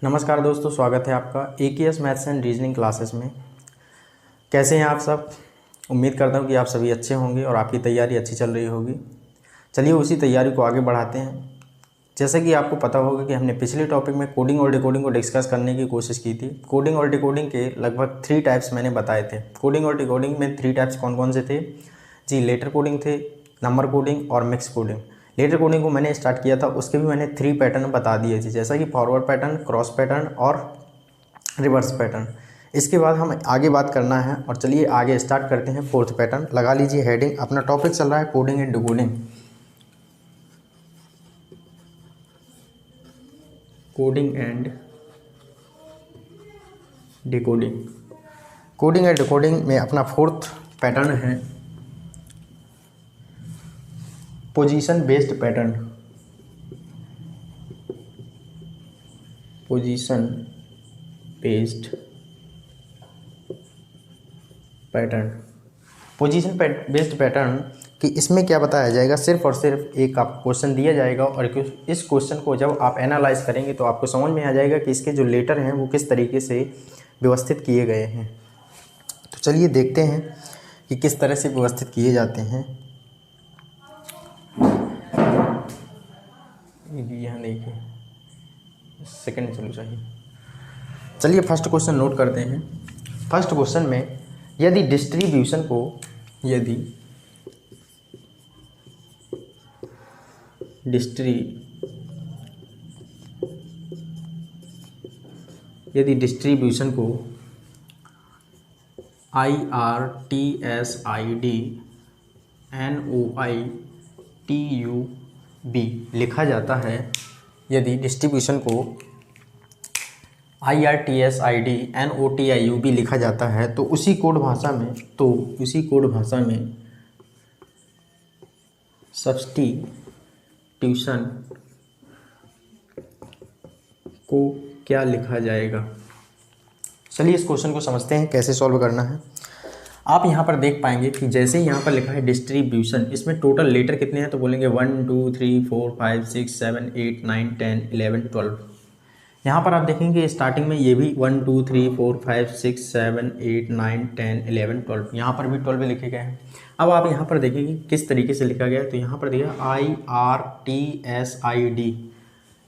नमस्कार दोस्तों, स्वागत है आपका AKS maths and reasoning classes में। कैसे हैं आप सब? उम्मीद करता हूं कि आप सभी अच्छे होंगे और आपकी तैयारी अच्छी चल रही होगी। चलिए उसी तैयारी को आगे बढ़ाते हैं। जैसे कि आपको पता होगा कि हमने पिछले टॉपिक में कोडिंग और डिकोडिंग को डिस्कस करने की कोशिश की थी। कोडिंग और डिकोडिंग के लगभग 3 टाइप्स मैंने बताए थे। कोडिंग और डिकोडिंग में 3 टाइप्स कौन कौन से थे जी? लेटर कोडिंग थे, नंबर कोडिंग और मिक्स कोडिंग। लेटर कोडिंग को मैंने स्टार्ट किया था, उसके भी मैंने 3 पैटर्न बता दिए थे, जैसा कि फॉरवर्ड पैटर्न, क्रॉस पैटर्न और रिवर्स पैटर्न। इसके बाद हम आगे बात करना है और चलिए आगे स्टार्ट करते हैं 4th पैटर्न। लगा लीजिए हेडिंग, अपना टॉपिक चल रहा है coding and decoding. Coding and decoding. Coding and decoding में अपना 4th पैटर्न है position based pattern. Position based pattern. Position based pattern कि इसमें क्या बताया जाएगा, सिर्फ और सिर्फ एक आपको क्वेश्चन दिया जाएगा और इस क्वेश्चन को जब आप एनालाइज करेंगे तो आपको समझ में आ जाएगा कि इसके जो लेटर हैं वो किस तरीके से व्यवस्थित किए गए हैं। तो चलिए देखते हैं कि किस तरह से व्यवस्थित किए जाते हैं। यहाँ देखिए, सेकंड चलो चाहिए। चलिए फर्स्ट क्वेश्चन नोट करते हैं। फर्स्ट क्वेश्चन में यदि डिस्ट्रीब्यूशन को यदि डिस्ट्रीब्यूशन को IRTSID NOITUB लिखा जाता है, यदि डिस्ट्रीब्यूशन को IRTSID NOTIUB लिखा जाता है तो उसी कोड भाषा में सब्स्टिट्यूशन को क्या लिखा जाएगा। चलिए इस क्वेश्चन को समझते हैं कैसे सॉल्व करना है। आप यहाँ पर देख पाएंगे कि जैसे ही यहाँ पर लिखा है डिस्ट्रीब्यूशन, इसमें टोटल लेटर कितने हैं तो बोलेंगे 1 2 3 4 5 6 7 8 9 10 11 12। यहाँ पर आप देखेंगे स्टार्टिंग में ये भी 1 2 3 4 5 6 7 8 9 10 11 12, यहाँ पर भी 12 लिखे गए हैं। अब आप यहाँ पर देखेंगे किस तरीके से लिखा गया है, तो यहाँ पर दिया IRTSID,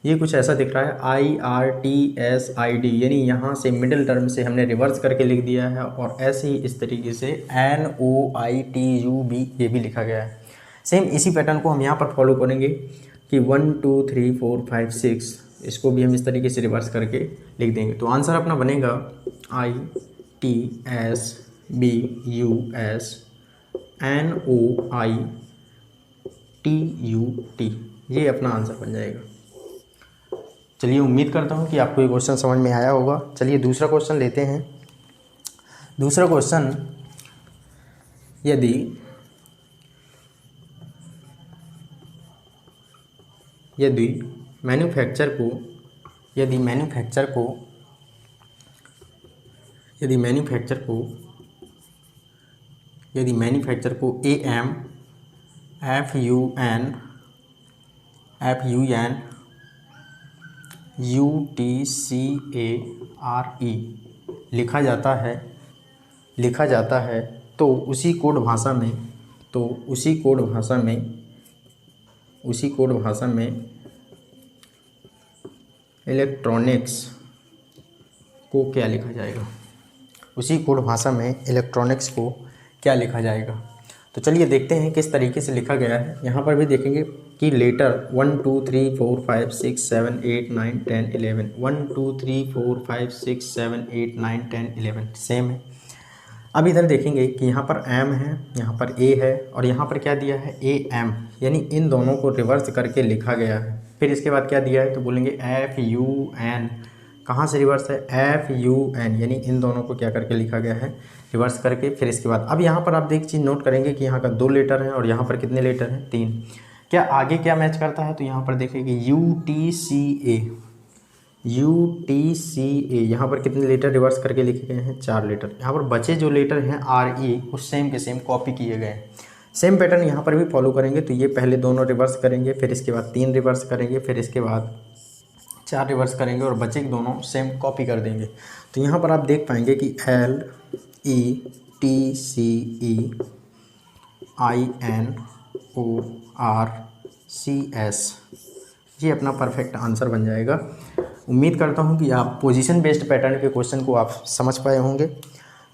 ये कुछ ऐसा दिख रहा है IRTSID, यानी यहाँ से मिडिल टर्म से हमने रिवर्स करके लिख दिया है और ऐसे ही इस तरीके से NOITUB ये भी लिखा गया है। सेम इसी पैटर्न को हम यहाँ पर फॉलो करेंगे कि 1 2 3 4 5 6, इसको भी हम इस तरीके से रिवर्स करके लिख देंगे। तो आंसर अपना बनेगा ITSBUS NOITUT, ये अपना आंसर बन जाएगा। चलिए उम्मीद करता हूँ कि आपको ये क्वेश्चन समझ में आया होगा। चलिए दूसरा क्वेश्चन लेते हैं। दूसरा क्वेश्चन, यदि मैन्युफैक्चर को AM FUN UTCARE लिखा जाता है तो उसी कोड भाषा में इलेक्ट्रॉनिक्स को क्या लिखा जाएगा। उसी कोड भाषा में इलेक्ट्रॉनिक्स को क्या लिखा जाएगा। तो चलिए देखते हैं किस तरीके से लिखा गया है। यहाँ पर भी देखेंगे कि लेटर 1 2 3 4 5 6 7 8 9 10 11, 1 2 3 4 5 6 7 8 9 10 11 सेम है। अब इधर देखेंगे कि यहाँ पर M है, यहाँ पर A है और यहाँ पर क्या दिया है AM, यानी इन दोनों को रिवर्स करके लिखा गया है। फिर इसके बाद क्या दिया है तो बोलेंगे FUN, कहाँ से रिवर्स है FUN, यानी इन दोनों को क्या करके लिखा गया है रिवर्स करके। फिर इसके बाद अब यहाँ पर आप एक चीज़ नोट करेंगे कि यहाँ का 2 लेटर हैं और यहाँ पर कितने लेटर हैं 3। क्या आगे क्या मैच करता है तो यहाँ पर देखेंगे UTCA, यहाँ पर कितने लेटर रिवर्स करके लिखे गए हैं 4 लेटर। यहाँ पर बचे जो लेटर हैं RE वो सेम के सेम कॉपी किए गए हैं। सेम पैटर्न यहाँ पर भी फॉलो करेंगे। तो ये पहले दोनों रिवर्स करेंगे, फिर इसके बाद 3 रिवर्स करेंगे, फिर इसके बाद 4 रिवर्स करेंगे और बचे दोनों सेम कॉपी कर देंगे। तो यहाँ पर आप देख पाएंगे कि LETCEINORCS ये अपना परफेक्ट आंसर बन जाएगा। उम्मीद करता हूँ कि आप पोजीशन बेस्ड पैटर्न के क्वेश्चन को आप समझ पाए होंगे।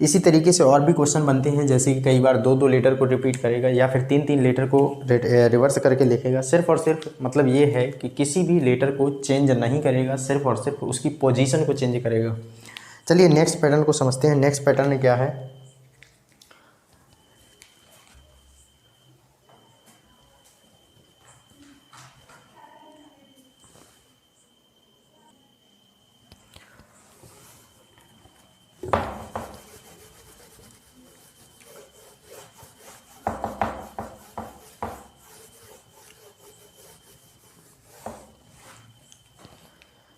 इसी तरीके से और भी क्वेश्चन बनते हैं, जैसे कि कई बार 2-2 लेटर को रिपीट करेगा या फिर 3-3 लेटर को रिवर्स करके लिखेगा। सिर्फ और सिर्फ मतलब ये है कि किसी भी लेटर को चेंज नहीं करेगा, सिर्फ और सिर्फ उसकी पोजीशन को चेंज करेगा। चलिए नेक्स्ट पैटर्न को समझते हैं। नेक्स्ट पैटर्न क्या है?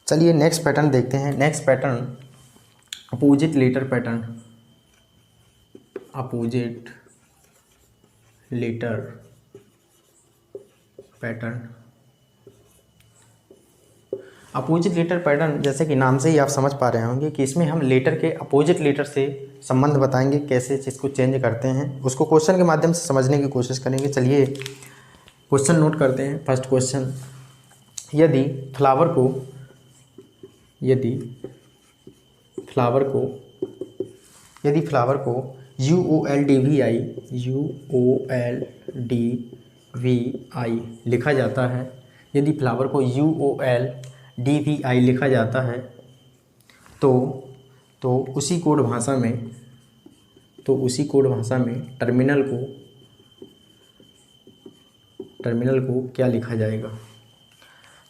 चलिए नेक्स्ट पैटर्न देखते हैं। Next pattern opposite letter pattern. Opposite letter pattern. Opposite letter pattern जैसे कि नाम से ही आप समझ पा रहे होंगे कि इसमें हम लेटर के अपोजिट लेटर से संबंध बताएंगे, कैसे इसको चेंज करते हैं, उसको क्वेश्चन के माध्यम से समझने की कोशिश करेंगे। चलिए क्वेश्चन नोट करते हैं। फर्स्ट क्वेश्चन, यदि फ्लावर को UOLDVI लिखा जाता है, यदि फ्लावर को UOLDVI लिखा जाता है तो उसी कोड भाषा में टर्मिनल को क्या लिखा जाएगा?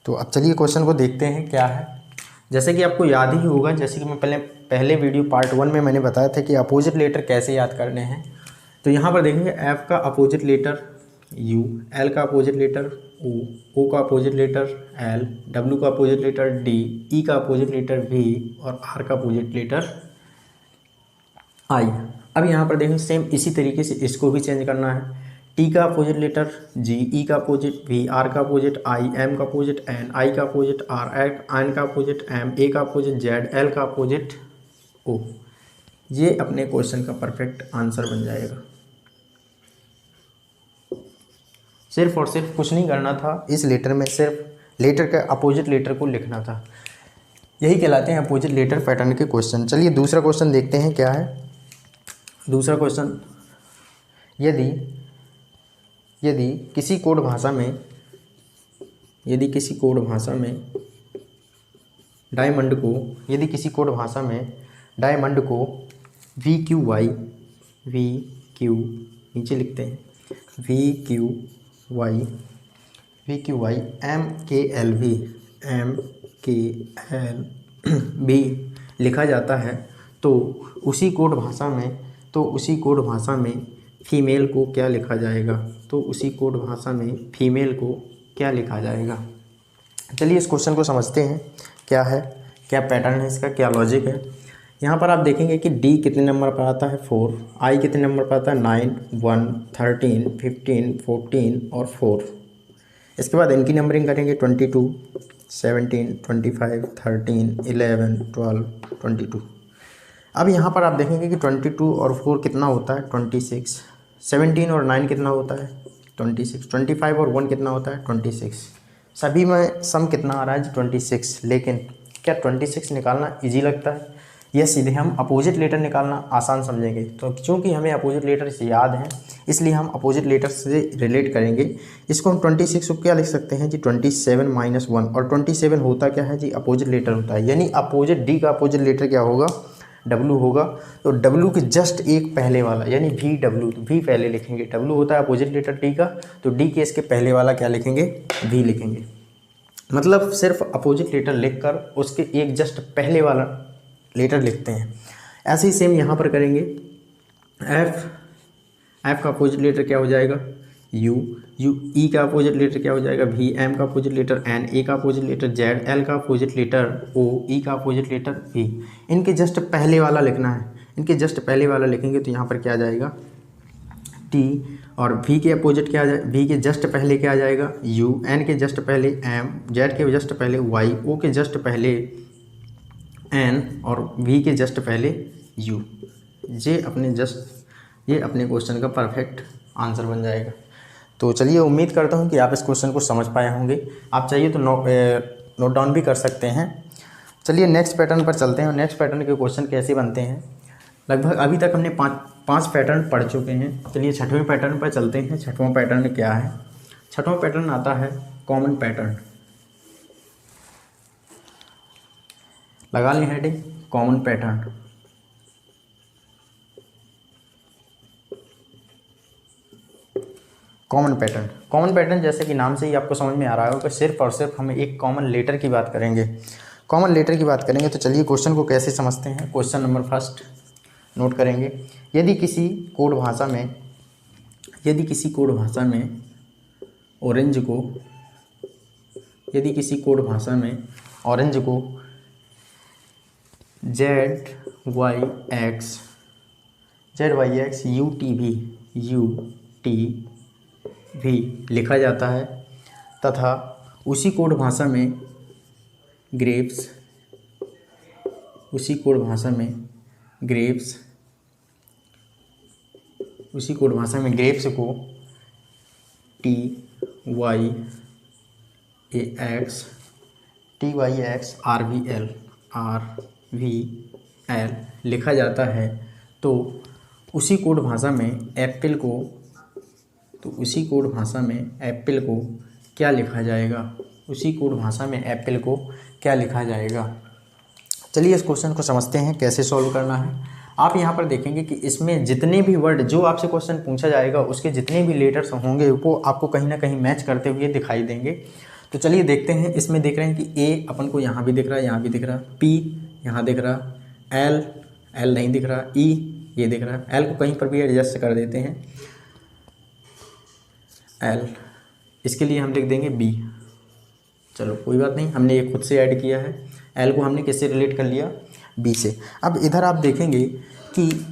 तो अब चलिए क्वेश्चन को देखते हैं क्या है। जैसे कि आपको याद ही होगा, जैसे कि मैं पहले वीडियो पार्ट 1 में मैंने बताया था कि अपोजिट लेटर कैसे याद करने हैं। तो यहाँ पर देखेंगे F का अपोजिट लेटर U, L का अपोजिट लेटर O का अपोजिट लेटर L, W का अपोजिट लेटर D, E का अपोजिट लेटर V और R का अपोजिट लेटर I। अब यहाँ पर देखेंगे सेम इसी तरीके से इसको भी चेंज करना है। T का अपोजिट लेटर G, E का अपोजिट V, R का अपोजिट I, M का अपोजिट N, I का अपोजिट R, N का अपोजिट M, A का अपोजिट Z, L का अपोजिट O। ये अपने क्वेश्चन का परफेक्ट आंसर बन जाएगा। सिर्फ और सिर्फ कुछ नहीं करना था, इस लेटर में सिर्फ लेटर का अपोजिट लेटर को लिखना था। यही कहलाते हैं अपोजिट लेटर पैटर्न के क्वेश्चन। चलिए दूसरा क्वेश्चन देखते हैं क्या है। दूसरा क्वेश्चन, यदि किसी कोड भाषा में डायमंड को VQY नीचे लिखते हैं VQY MKLB लिखा जाता है तो उसी कोड भाषा में फीमेल को क्या लिखा जाएगा? चलिए इस क्वेश्चन को समझते हैं क्या है, क्या पैटर्न है इसका, क्या लॉजिक है। यहाँ पर आप देखेंगे कि D कितने नंबर पर आता है 4, I कितने नंबर पर आता है 9, 1, 13, 15, 14 और 4। इसके बाद इनकी नंबरिंग करेंगे 22, 17, 25, 13, 11, 12, 22। अब यहाँ पर आप देखेंगे कि 22 और 4 कितना होता है 26, 17 और 9 कितना होता है 26, 25 और 1 कितना होता है 26। सभी में सम कितना आ रहा है 26। लेकिन क्या 26 निकालना इजी लगता है या सीधे हम अपोजिट लेटर निकालना आसान समझेंगे? तो क्योंकि हमें अपोजिट लेटर से याद है इसलिए हम अपोजिट लेटर से रिलेट करेंगे। इसको हम 26 को क्या लिख सकते हैं जी 27 - 1। और 27 होता क्या है जी अपोजिट लेटर होता है, यानी अपोजिट D का अपोजिट लेटर क्या होगा W होगा। तो W के जस्ट एक पहले वाला यानी VW, तो V पहले लिखेंगे। W होता है अपोजिट लेटर D का, तो D के इसके पहले वाला क्या लिखेंगे V लिखेंगे। मतलब सिर्फ अपोजिट लेटर लिखकर उसके एक जस्ट पहले वाला लेटर लिखते हैं। ऐसे ही सेम यहाँ पर करेंगे। F का अपोजिट लेटर क्या हो जाएगा U, E का अपोजिट लेटर क्या हो जाएगा V, M का अपोजिट लेटर N, A का अपोजिट लेटर Z, L का अपोजिट लेटर O, E का अपोजिट लेटर V। इनके जस्ट पहले वाला लिखना है। इनके जस्ट पहले वाला लिखेंगे तो यहाँ पर क्या आ जाएगा टी, और वी के अपोजिट क्या आ जाए, वी के जस्ट पहले क्या आ जाएगा यू, एन के जस्ट पहले एम, जेड के जस्ट पहले वाई, ओ के जस्ट पहले एन, और वी के जस्ट पहले यू। ये अपने क्वेश्चन का परफेक्ट आंसर बन जाएगा। तो चलिए, उम्मीद करता हूँ कि आप इस क्वेश्चन को समझ पाए होंगे। आप चाहिए तो नोट डाउन भी कर सकते हैं। चलिए नेक्स्ट पैटर्न पर चलते हैं। और नेक्स्ट पैटर्न के क्वेश्चन कैसे बनते हैं, लगभग अभी तक हमने पाँच पैटर्न पढ़ चुके हैं। चलिए छठवें पैटर्न पर चलते हैं। छठवां पैटर्न क्या है? छठवां पैटर्न आता है कॉमन पैटर्न। लगा लें heading common pattern. Common pattern जैसे कि नाम से ही आपको समझ में आ रहा होगा कि सिर्फ और सिर्फ हम एक कॉमन लेटर की बात करेंगे। तो चलिए क्वेश्चन को कैसे समझते हैं। क्वेश्चन नंबर फर्स्ट नोट करेंगे। यदि किसी कोड भाषा में ऑरेंज को Z Y X U T भी लिखा जाता है, तथा उसी कोड भाषा में ग्रेप्स को T Y X R V L लिखा जाता है, तो उसी कोड भाषा में एप्पल को क्या लिखा जाएगा? चलिए इस क्वेश्चन को समझते हैं कैसे सॉल्व करना है। आप यहाँ पर देखेंगे कि इसमें जितने भी वर्ड जो आपसे क्वेश्चन पूछा जाएगा उसके जितने भी लेटर्स होंगे वो आपको कहीं ना कहीं मैच करते हुए दिखाई देंगे। तो चलिए देखते हैं। इसमें देख रहे हैं कि ए अपन को यहाँ भी दिख रहा है, यहाँ भी दिख रहा है, पी यहाँ दिख रहा, एल नहीं दिख रहा, ई ये दिख रहा है। एल को कहीं पर भी एडजस्ट कर देते हैं, एल, इसके लिए हम लिख देंगे बी। चलो कोई बात नहीं, हमने ये खुद से ऐड किया है। एल को हमने किससे रिलेट कर लिया? बी से। अब इधर आप देखेंगे कि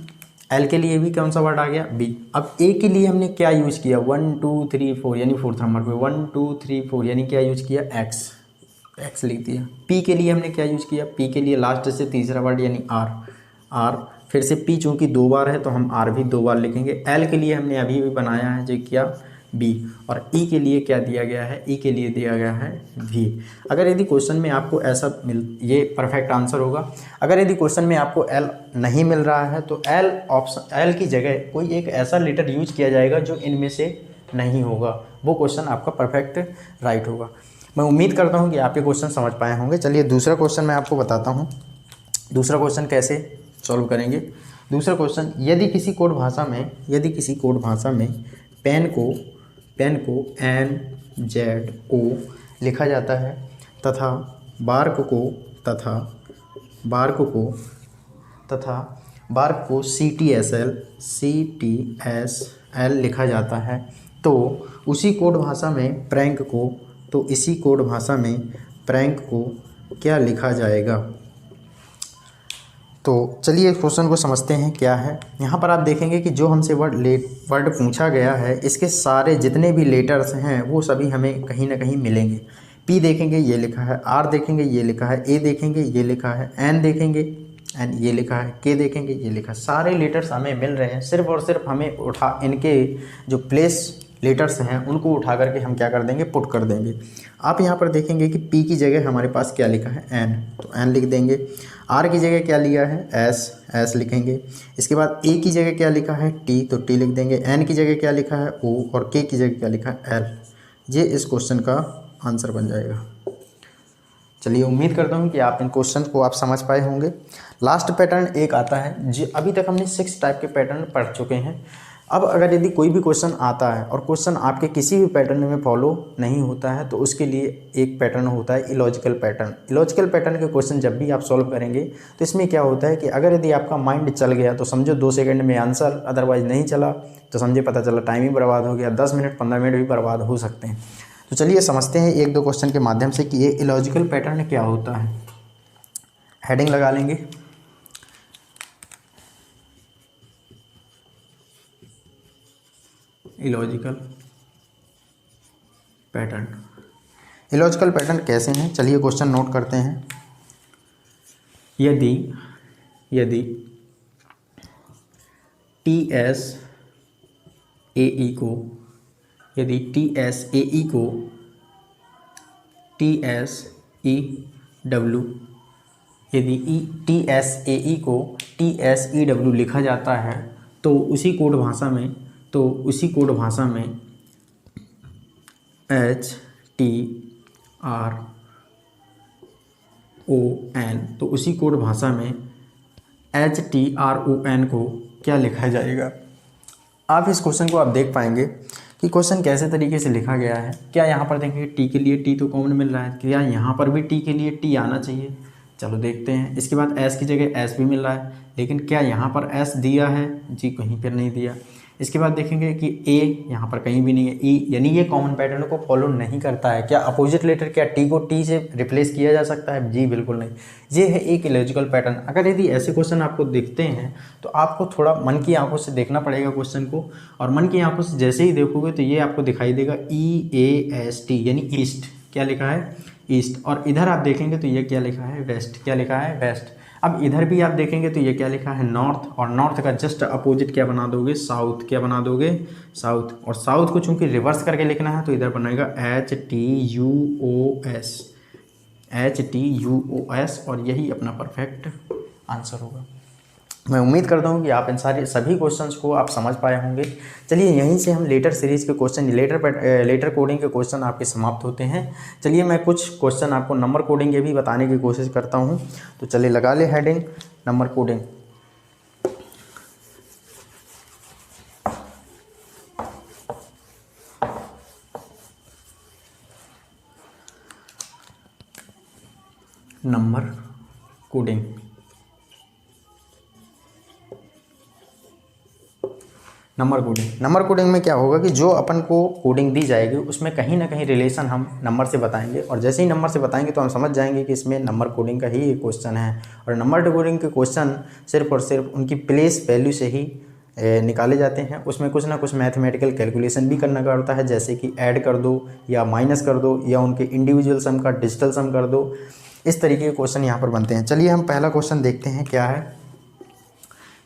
एल के लिए भी कौन सा वर्ड आ गया? बी। अब ए के लिए हमने क्या यूज़ किया? 1 2 3 4 यानी फोर्थ नंबर पे 1 2 3 4 यानी क्या यूज़ किया? एक्स लिख दिया। पी के लिए हमने क्या यूज़ किया? पी के लिए लास्ट से तीसरा वर्ड यानी आर। फिर से पी चूँकि 2 बार है तो हम आर भी 2 बार लिखेंगे। एल के लिए हमने अभी भी बनाया है जो क्या? बी। और ई के लिए क्या दिया गया है? ई के लिए दिया गया है वी। अगर यदि क्वेश्चन में आपको ऐसा ये परफेक्ट आंसर होगा। अगर यदि क्वेश्चन में आपको एल नहीं मिल रहा है तो एल की जगह कोई एक ऐसा लेटर यूज किया जाएगा जो इनमें से नहीं होगा, वो क्वेश्चन आपका परफेक्ट राइट होगा। मैं उम्मीद करता हूँ कि आप ये क्वेश्चन समझ पाए होंगे। चलिए दूसरा क्वेश्चन मैं आपको बताता हूँ। दूसरा क्वेश्चन कैसे सॉल्व करेंगे। दूसरा क्वेश्चन, यदि किसी कोड भाषा में पेन को NZO लिखा जाता है, तथा बार्क को CTSL लिखा जाता है, तो उसी कोड भाषा में प्रैंक को क्या लिखा जाएगा? तो चलिए क्वेश्चन को समझते हैं क्या है। यहाँ पर आप देखेंगे कि जो हमसे वर्ड पूछा गया है, इसके सारे जितने भी लेटर्स हैं वो सभी हमें कहीं ना कहीं मिलेंगे। पी देखेंगे ये लिखा है, आर देखेंगे ये लिखा है, ए देखेंगे ये लिखा है, एन देखेंगे एन ये लिखा है, के देखेंगे ये लिखा है। सारे लेटर्स हमें मिल रहे हैं। सिर्फ और सिर्फ हमें इनके जो प्लेस लेटर्स हैं उनको उठा करके हम क्या कर देंगे? पुट कर देंगे। आप यहाँ पर देखेंगे कि पी की जगह हमारे पास क्या लिखा है? एन, तो एन लिख देंगे। आर की जगह क्या लिया है? एस लिखेंगे। इसके बाद ए की जगह क्या लिखा है? टी, तो टी लिख देंगे। एन की जगह क्या लिखा है? ओ, और के की जगह क्या लिखा है? एल। ये इस क्वेश्चन का आंसर बन जाएगा। चलिए उम्मीद करता हूँ कि आप इन क्वेश्चन को आप समझ पाए होंगे। लास्ट पैटर्न एक आता है जो अभी तक हमने 6 टाइप के पैटर्न पढ़ चुके हैं। अब अगर यदि कोई भी क्वेश्चन आता है और क्वेश्चन आपके किसी भी पैटर्न में फॉलो नहीं होता है तो उसके लिए एक पैटर्न होता है इलॉजिकल पैटर्न। इलॉजिकल पैटर्न के क्वेश्चन जब भी आप सॉल्व करेंगे तो इसमें क्या होता है कि अगर यदि आपका माइंड चल गया तो समझो 2 सेकंड में आंसर, अदरवाइज नहीं चला तो समझे पता चला टाइम ही बर्बाद हो गया, 10 मिनट 15 मिनट भी बर्बाद हो सकते हैं। तो चलिए समझते हैं 1-2 क्वेश्चन के माध्यम से कि ये इलॉजिकल पैटर्न क्या होता है। हेडिंग लगा लेंगे इलॉजिकल पैटर्न। इलॉजिकल पैटर्न कैसे हैं, चलिए क्वेश्चन नोट करते हैं। यदि टी एस ए ई को टी एस ई डब्ल्यू लिखा जाता है तो उसी कोड भाषा में H T R O N, तो उसी कोड भाषा में H T R O N को क्या लिखा जाएगा। आप इस क्वेश्चन को आप देख पाएंगे कि क्वेश्चन कैसे तरीके से लिखा गया है। क्या यहाँ पर देखेंगे टी के लिए टी तो कॉमन मिल रहा है, क्या यहाँ पर भी टी के लिए टी आना चाहिए, चलो देखते हैं। इसके बाद एस की जगह एस भी मिल रहा है, लेकिन क्या यहाँ पर एस दिया है, जी कहीं पर नहीं दिया। इसके बाद देखेंगे कि ए यहाँ पर कहीं भी नहीं है, ई यानी ये कॉमन पैटर्न को फॉलो नहीं करता है। क्या अपोजिट लेटर, क्या टी को टी से रिप्लेस किया जा सकता है, जी बिल्कुल नहीं। ये है एक इलॉजिकल पैटर्न। अगर यदि ऐसे क्वेश्चन आपको दिखते हैं तो आपको थोड़ा मन की आंखों से देखना पड़ेगा क्वेश्चन को, और मन की आंखों से जैसे ही देखोगे तो ये आपको दिखाई देगा EAST यानी ईस्ट, क्या लिखा है ईस्ट। और इधर आप देखेंगे तो ये क्या लिखा है वेस्ट, क्या लिखा है वेस्ट। अब इधर भी आप देखेंगे तो ये क्या लिखा है नॉर्थ, और नॉर्थ का जस्ट अपोजिट क्या बना दोगे साउथ, क्या बना दोगे साउथ। और साउथ को चूंकि रिवर्स करके लिखना है तो इधर बनेगा HTUOS, और यही अपना परफेक्ट आंसर होगा। मैं उम्मीद करता हूं कि आप इन सभी क्वेश्चंस को आप समझ पाए होंगे। चलिए यहीं से हम लेटर सीरीज़ के क्वेश्चन, लेटर कोडिंग के क्वेश्चन आपके समाप्त होते हैं। चलिए मैं कुछ क्वेश्चन आपको नंबर कोडिंग के भी बताने की कोशिश करता हूं। तो चलिए लगा ले heading number coding. Number coding, number coding में क्या होगा कि जो अपन को कोडिंग दी जाएगी उसमें कहीं ना कहीं रिलेशन हम नंबर से बताएंगे, और जैसे ही नंबर से बताएंगे तो हम समझ जाएंगे कि इसमें नंबर कोडिंग का ही एक क्वेश्चन है। और नंबर कोडिंग के क्वेश्चन सिर्फ और सिर्फ उनकी प्लेस वैल्यू से ही निकाले जाते हैं। उसमें कुछ ना कुछ मैथमेटिकल कैलकुलेशन भी करना पड़ता है, जैसे कि ऐड कर दो या माइनस कर दो या उनके इंडिविजुअल सम का डिजिटल सम कर दो। इस तरीके के क्वेश्चन यहाँ पर बनते हैं। चलिए हम पहला क्वेश्चन देखते हैं क्या है।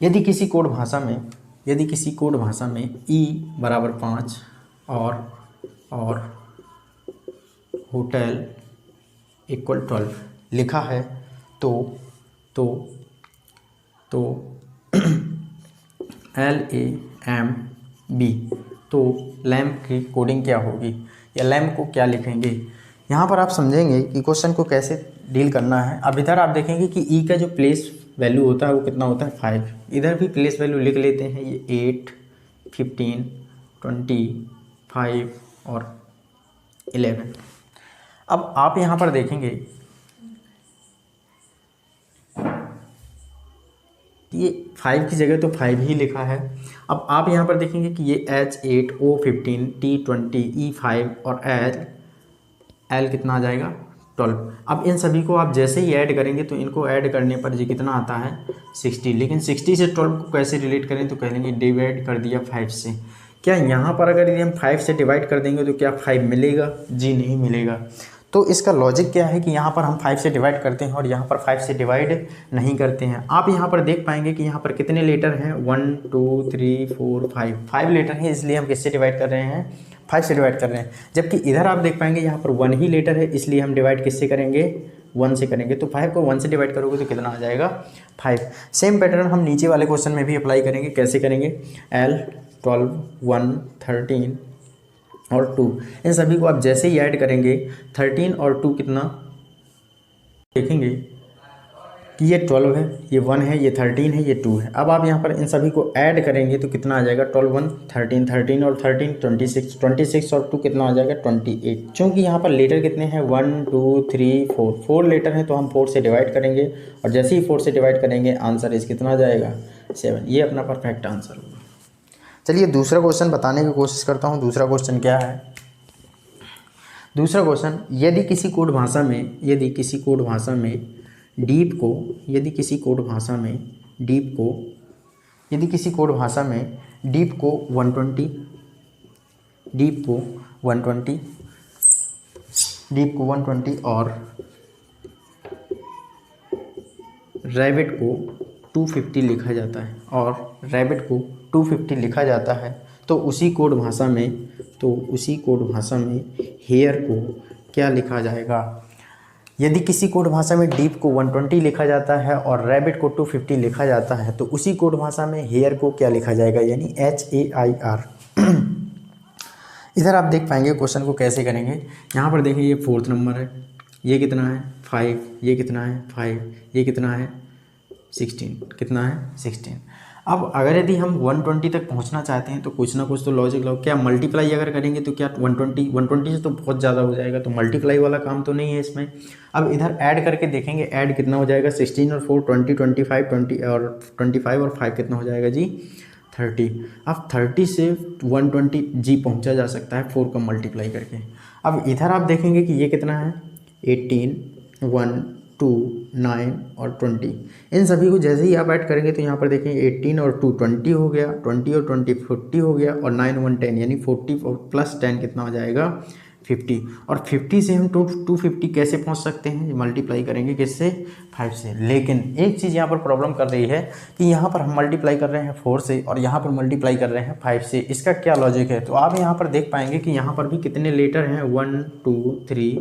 यदि किसी कोड भाषा में E बराबर 5 और होटल इक्वल 12 लिखा है तो LAMB, तो लैम्प की कोडिंग क्या होगी या लैम्प को क्या लिखेंगे। यहाँ पर आप समझेंगे कि क्वेश्चन को कैसे डील करना है। अब इधर आप देखेंगे कि E का जो प्लेस वैल्यू होता है वो कितना होता है 5। इधर भी प्लेस वैल्यू लिख लेते हैं, ये 8, 15, 20, 5 और 11। अब आप यहाँ पर देखेंगे ये 5 की जगह तो 5 ही लिखा है। अब आप यहाँ पर देखेंगे कि ये H8, O15, T20, E5 और L कितना आ जाएगा 12। अब इन सभी को आप जैसे ही ऐड करेंगे तो इनको ऐड करने पर जी कितना आता है 60। लेकिन 60 से 12 को कैसे रिलेट करें, तो कहेंगे डिवाइड कर दिया 5 से। क्या यहाँ पर अगर यदि हम 5 से डिवाइड कर देंगे तो क्या 5 मिलेगा, जी नहीं मिलेगा। तो इसका लॉजिक क्या है कि यहाँ पर हम 5 से डिवाइड करते हैं और यहाँ पर 5 से डिवाइड नहीं करते हैं। आप यहाँ पर देख पाएंगे कि यहाँ पर कितने लेटर हैं 1 2 3 4 5 लेटर हैं, इसलिए हम किससे डिवाइड कर रहे हैं 5 से डिवाइड कर रहे हैं। जबकि इधर आप देख पाएंगे यहाँ पर 1 ही लेटर है, इसलिए हम डिवाइड किससे करेंगे 1 से करेंगे। तो 5 को 1 से डिवाइड करोगे तो कितना आ जाएगा 5। सेम पैटर्न हम नीचे वाले क्वेश्चन में भी अप्लाई करेंगे। कैसे करेंगे, L 12 1 13 और 2, इन सभी को आप जैसे ही ऐड करेंगे 13 और 2 कितना, देखेंगे कि ये 12 है, ये 1 है, ये 13 है, ये 2 है। अब आप यहाँ पर इन सभी को ऐड करेंगे तो कितना आ जाएगा 12 1 13 13 और 13 26 26 और 2 कितना आ जाएगा 28। चूँकि यहाँ पर लेटर कितने हैं 1 2 3 4 लेटर हैं तो हम 4 से डिवाइड करेंगे, और जैसे ही 4 से डिवाइड करेंगे आंसर इस कितना आ जाएगा 7। ये अपना परफेक्ट आंसर होगा। चलिए दूसरा क्वेश्चन बताने की कोशिश करता हूँ। दूसरा क्वेश्चन क्या है, दूसरा क्वेश्चन, यदि किसी कोड भाषा में डीप को 120 डीप को 120 और रैबिट को 250 लिखा जाता है, तो उसी कोड भाषा में हेयर को क्या लिखा जाएगा। यदि किसी कोड भाषा में डीप को 120 लिखा जाता है और रैबिट को 250 लिखा जाता है तो उसी कोड भाषा में हेयर को क्या लिखा जाएगा, यानी HAIR। इधर आप देख पाएंगे क्वेश्चन को कैसे करेंगे। यहाँ पर देखिए ये 4th नंबर है, ये कितना है 5, ये कितना है 5, ये कितना है 16, कितना है 16। अब अगर यदि हम 120 तक पहुंचना चाहते हैं तो कुछ ना कुछ तो लॉजिक लगाओ। क्या मल्टीप्लाई अगर करेंगे तो क्या 120 से तो बहुत ज़्यादा हो जाएगा, तो मल्टीप्लाई वाला काम तो नहीं है इसमें। अब इधर ऐड करके देखेंगे, ऐड कितना हो जाएगा 16 और 4 20, 25 और 5 कितना हो जाएगा जी 30। अब 30 से 120 जी पहुँचा जा सकता है 4 का मल्टीप्लाई करके। अब इधर आप देखेंगे कि ये कितना है 18, 1, 2, 9 और 20। इन सभी को जैसे ही आप ऐड करेंगे तो यहाँ पर देखेंगे 18 और 2 20 हो गया, 20 और 20 40 हो गया, और 9 1 10, यानी 40 और प्लस 10 कितना हो जाएगा 50। और 50 से हम 250 कैसे पहुँच सकते हैं, मल्टीप्लाई करेंगे किससे 5 से। लेकिन एक चीज़ यहाँ पर प्रॉब्लम कर रही है कि यहाँ पर हम मल्टीप्लाई कर रहे हैं 4 से और यहाँ पर मल्टीप्लाई कर रहे हैं 5 से। इसका क्या लॉजिक है, तो आप यहाँ पर देख पाएंगे कि यहाँ पर भी कितने लेटर हैं 1 2 3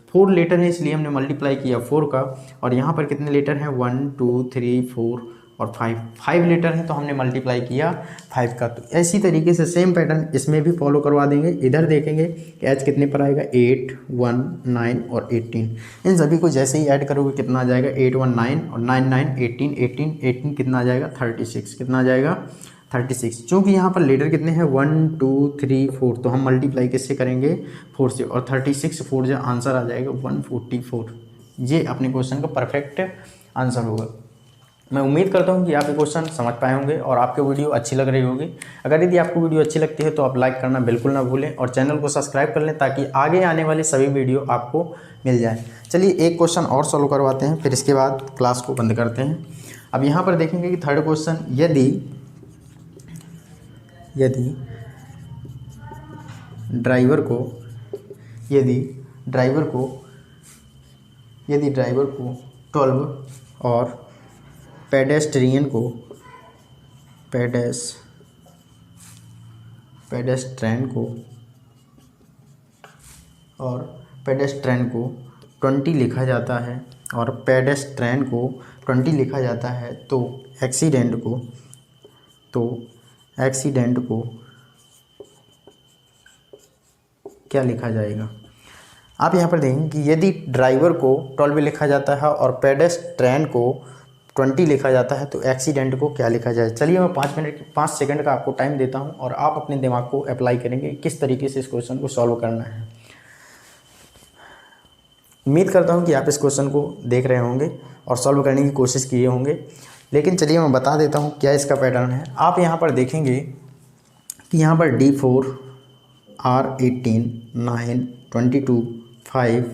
4 लेटर है, इसलिए हमने मल्टीप्लाई किया 4 का। और यहाँ पर कितने लेटर हैं 1 2 3 4 और 5 लेटर हैं, तो हमने मल्टीप्लाई किया 5 का। तो इसी तरीके से सेम पैटर्न इसमें भी फॉलो करवा देंगे। इधर देखेंगे कि एच कितने पर आएगा 8 1 9 और 18। इन सभी को जैसे ही ऐड करोगे कितना आ जाएगा 8 1 9 और 9 9 18 कितना आ जाएगा 36, कितना आ जाएगा 36। चूँकि यहाँ पर लेटर कितने हैं 1 2 3 4, तो हम मल्टीप्लाई किससे करेंगे 4 से, और 36 4 जो आंसर आ जाएगा 144। ये अपने क्वेश्चन का परफेक्ट आंसर होगा। मैं उम्मीद करता हूँ कि आप ये क्वेश्चन समझ पाए होंगे और आपको वीडियो अच्छी लग रही होगी। अगर यदि आपको वीडियो अच्छी लगती है तो आप लाइक करना बिल्कुल ना भूलें और चैनल को सब्सक्राइब कर लें ताकि आगे आने वाले सभी वीडियो आपको मिल जाए। चलिए एक क्वेश्चन और सॉल्व करवाते हैं, फिर इसके बाद क्लास को बंद करते हैं। अब यहाँ पर देखेंगे कि थर्ड क्वेश्चन, यदि ड्राइवर को 12 और पेडेस्ट्रियन को 20 लिखा जाता है और पेडेस्ट्रियन को 20 लिखा जाता है तो एक्सीडेंट को क्या लिखा जाएगा। आप यहाँ पर देखेंगे कि यदि ड्राइवर को 12 लिखा जाता है और पेडेस्ट्रियन को 20 लिखा जाता है तो एक्सीडेंट को क्या लिखा जाए। चलिए मैं 5 सेकंड का आपको टाइम देता हूं और आप अपने दिमाग को अप्लाई करेंगे किस तरीके से इस क्वेश्चन को सॉल्व करना है। उम्मीद करता हूं कि आप इस क्वेश्चन को देख रहे होंगे और सॉल्व करने की कोशिश किए होंगे। लेकिन चलिए मैं बता देता हूं क्या इसका पैटर्न है। आप यहाँ पर देखेंगे कि यहाँ पर D4 R18 9 22 5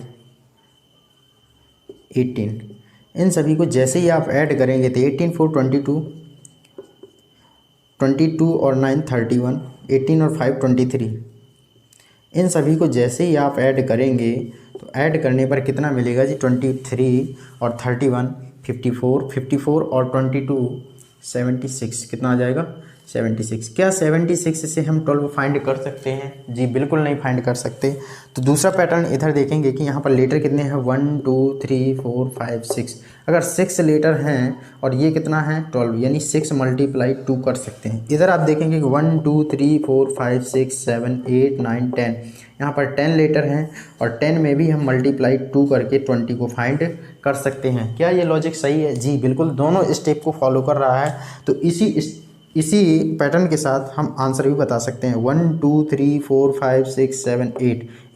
18, इन सभी को जैसे ही आप ऐड करेंगे तो 18 4 22 और 9 31, 18 और 5 23। इन सभी को जैसे ही आप ऐड करेंगे तो ऐड करने पर कितना मिलेगा जी 23 और 31 54 और 22 76, कितना आ जाएगा 76। क्या 76 से हम 12 फाइंड कर सकते हैं जी, बिल्कुल नहीं फाइंड कर सकते। तो दूसरा पैटर्न इधर देखेंगे कि यहाँ पर लेटर कितने हैं 1 2 3 4 5 6। अगर 6 लेटर हैं और ये कितना है 12, यानी 6 मल्टीप्लाई 2 कर सकते हैं। इधर आप देखेंगे कि 1 2 3 4 5 6 7 8 9 10, यहाँ पर 10 लेटर हैं और 10 में भी हम मल्टीप्लाई 2 करके 20 को फाइंड कर सकते हैं। क्या ये लॉजिक सही है जी, बिल्कुल दोनों स्टेप को फॉलो कर रहा है। तो इसी पैटर्न के साथ हम आंसर भी बता सकते हैं। 1 2 3 4 5 6 7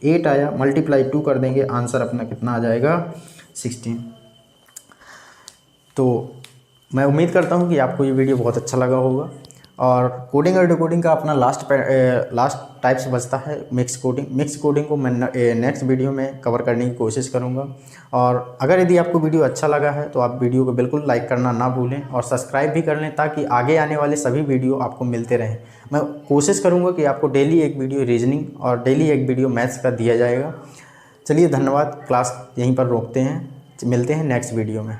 8 आया, मल्टीप्लाई 2 कर देंगे, आंसर अपना कितना आ जाएगा 16। तो मैं उम्मीद करता हूं कि आपको ये वीडियो बहुत अच्छा लगा होगा और कोडिंग और डिकोडिंग का अपना लास्ट टाइप्स बचता है मिक्स कोडिंग। मिक्स कोडिंग को मैं नेक्स्ट वीडियो में कवर करने की कोशिश करूँगा। और अगर यदि आपको वीडियो अच्छा लगा है तो आप वीडियो को बिल्कुल लाइक करना ना भूलें और सब्सक्राइब भी कर लें, ताकि आगे आने वाले सभी वीडियो आपको मिलते रहें। मैं कोशिश करूँगा कि आपको डेली एक वीडियो रीजनिंग और डेली एक वीडियो मैथ्स का दिया जाएगा। चलिए धन्यवाद, क्लास यहीं पर रोकते हैं, मिलते हैं नेक्स्ट वीडियो में।